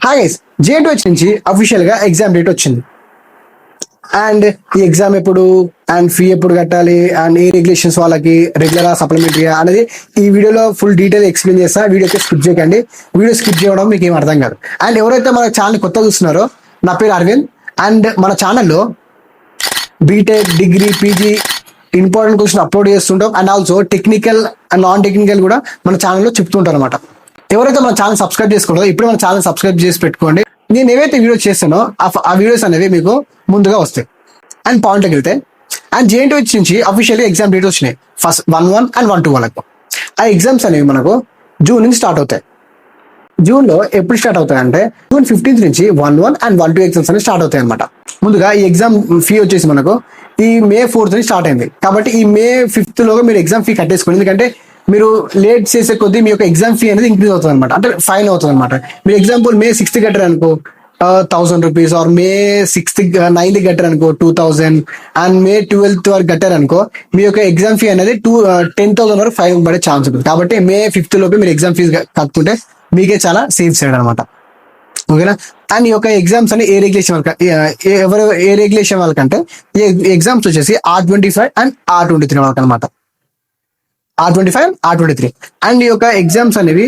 Hi guys, జే2హెచ్ నుంచి official గా exam date వచ్చింది. అండ్ ఈ ఎగ్జామ్ ఎప్పుడు అండ్ ఫీ ఎప్పుడు కట్టాలి అండ్ ఏ రెగ్యులేషన్స్ వాళ్ళకి రెగ్యులర్ సప్లిమెంటరీ అనేది ఈ వీడియోలో ఫుల్ డీటెయిల్ ఎక్స్ప్లెయిన్ చేస్తా. వీడియోకి స్కిప్ చేయకండి. వీడియో స్కిప్ చేయడం మీకు ఏం అర్థం కాదు. అండ్ ఎవరైతే మన ఛానల్ కొత్తగా చూస్తున్నారో, నా పేరు అరవింద్. అండ్ మన ఛానల్లో BTech, degree, PG important question upload చేస్తుంటాం. And also technical and non technical కూడా మన ఛానల్లో చెప్తుంటారు అనమాట. ఎవరైతే మన ఛానల్ సబ్స్క్రైబ్ చేసుకుంటారో ఇప్పుడు మన ఛానల్ సబ్స్క్రైబ్ చేసి పెట్టుకోండి. నేను ఏవైతే వీడియోస్ చేస్తానో ఆ వీడియోస్ అనేవి మీకు ముందుగా వస్తాయి. అండ్ పాయింట్కి వెళ్తే, అండ్ జే2హెచ్ నుంచి అఫీషియల్గా ఎగ్జామ్ డేట్ వచ్చినాయి. ఫస్ట్ 1-1 అండ్ 1-2 వాళ్ళకు. ఆ ఎగ్జామ్స్ అనేవి మనకు జూన్ నుంచి స్టార్ట్ అవుతాయి. జూన్లో ఎప్పుడు స్టార్ట్ అవుతాయి అంటే జూన్ 15th నుంచి 1-1 అండ్ 1-2 ఎగ్జామ్స్ అనేవి స్టార్ట్ అవుతాయి అనమాట. ముందుగా ఈ ఎగ్జామ్ ఫీ వచ్చేసి మనకు ఈ May 4th నుంచి స్టార్ట్ అయింది. కాబట్టి ఈ May 5th లోగా మీరు ఎగ్జామ్ ఫీ కట్టేసుకోండి. ఎందుకంటే మీరు లేట్ చేసే కొద్దీ మీ యొక్క ఎగ్జామ్ ఫీ అనేది ఇంక్రీజ్ అవుతుంది అనమాట, అంటే ఫైన్ అవుతుంది అనమాట. మీరు ఎగ్జాంపుల్ May 6th కట్టారు అనుకో 1000 రూపీస్, ఆర్ May 9th కట్టారు అనుకో 2000, అండ్ May 12th వరకు కట్టారు అనుకో మీ యొక్క ఎగ్జామ్ ఫీ అనేది 10,000 వరకు ఫైన్ పడే ఛాన్స్ ఉంటుంది. కాబట్టి May 5th లోపే మీరు ఎగ్జామ్ ఫీజు కట్టుకుంటే మీకే చాలా సేఫ్ సైడ్ అనమాట. ఓకేనా. అండ్ ఈ యొక్క ఎగ్జామ్స్ అని ఏ రెగ్యులేషన్ వాళ్ళకి ఏ రెగ్యులేషన్ వాళ్ళకంటే ఈ ఎగ్జామ్స్ వచ్చేసి R25 అండ్ R23 వాళ్ళకి అనమాట. R25 R23. అండ్ ఈ యొక్క ఎగ్జామ్స్ అనేవి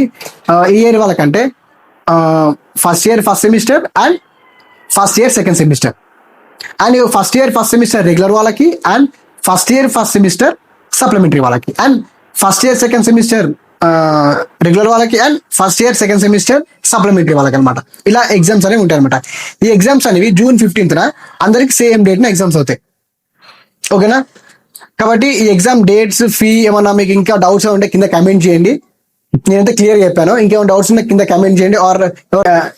ఈ ఇయర్ వాళ్ళకంటే first year first semester and first year second semester. And first year first semester regular వాళ్ళకి, and first year first semester supplementary వాళ్ళకి, and first year second semester regular వాళ్ళకి, and first year second semester supplementary వాళ్ళకి అనమాట. ఇలా exams అనేవి ఉంటాయి అనమాట. ఈ ఎగ్జామ్స్ అనేవి June 15th అందరికి సేమ్ డేట్ ఎగ్జామ్స్ అవుతాయి. ఓకేనా. కాబట్టి ఈ ఎగ్జామ్ డేట్స్, ఫీ ఏమన్నా మీకు ఇంకా డౌట్స్ ఉంటే కింద కమెంట్ చేయండి. నేనైతే క్లియర్ చెప్పాను. ఇంకేమైనా డౌట్స్ ఉంటే కింద కమెంట్ చేయండి. ఆర్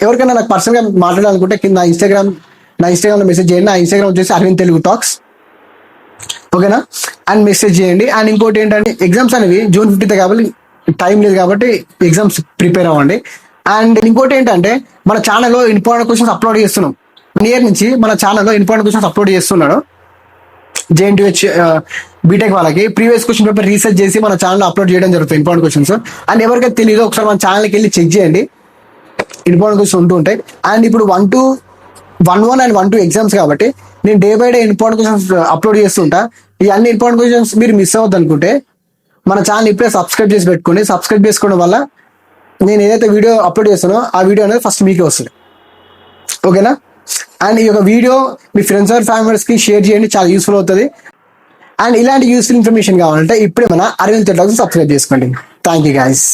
ఎవరికైనా నాకు పర్సనల్గా మాట్లాడాలనుకుంటే కింద నా ఇన్స్టాగ్రామ్లో మెసేజ్ చేయండి. నా ఇన్స్టాగ్రామ్ వచ్చేసి అరవింద్ తెలుగు టాక్స్. ఓకేనా. అండ్ మెసేజ్ చేయండి. అండ్ ఇంకోటి ఏంటంటే ఎగ్జామ్స్ అనేవి June 15th కాబట్టి టైం లేదు, కాబట్టి ఎగ్జామ్స్ ప్రిపేర్ అవ్వండి. అండ్ ఇంకోటి ఏంటంటే మన ఛానల్లో ఇంపార్టెంట్ క్వశ్చన్స్ అప్లోడ్ చేస్తున్నాం. 1 year నుంచి మన ఛానల్లో ఇంపార్టెంట్ క్వశ్చన్స్ అప్లోడ్ చేస్తున్నాడు. జే2హెచ్ బీటెక్ వాళ్ళకి ప్రీవియస్ క్వశ్చన్ పేపర్ రీసెర్చ్ చేసి మన ఛానల్లో అప్లోడ్ చేయడం జరుగుతుంది ఇంపార్టెంట్ క్వశ్చన్స్. అండ్ ఎవరికైతే తెలియదో ఒకసారి మన ఛానల్కి వెళ్ళి చెక్ చేయండి, ఇంపార్టెంట్ క్వశ్చన్స్ ఉంటూ ఉంటాయి. అండ్ ఇప్పుడు 1-1 అండ్ 1-2 ఎగ్జామ్స్ కాబట్టి నేను day by day important questions upload చేస్తుంటా. ఈ అన్ని ఇంపార్టెంట్ క్వశ్చన్స్ మీరు మిస్ అవ్వద్దు అనుకుంటే మన ఛానల్ ఇప్పుడే సబ్స్క్రైబ్ చేసి పెట్టుకోండి. సబ్స్క్రైబ్ చేసుకోవడం వల్ల నేను ఏదైతే వీడియో అప్లోడ్ చేస్తానో ఆ వీడియో అనేది ఫస్ట్ మీకే వస్తుంది. ఓకేనా. అండ్ ఈ యొక్క వీడియో మీ ఫ్రెండ్స్ అండ్ ఫ్యామిలీస్కి షేర్ చేయండి, చాలా యూస్ఫుల్ అవుతుంది. అండ్ ఇలాంటి యూస్ఫుల్ ఇన్ఫర్మేషన్ కావాలంటే ఇప్పుడే మన అరవింద్ తెలుగు టాక్స్ సబ్స్క్రైబ్ చేసుకోండి. Thank you guys.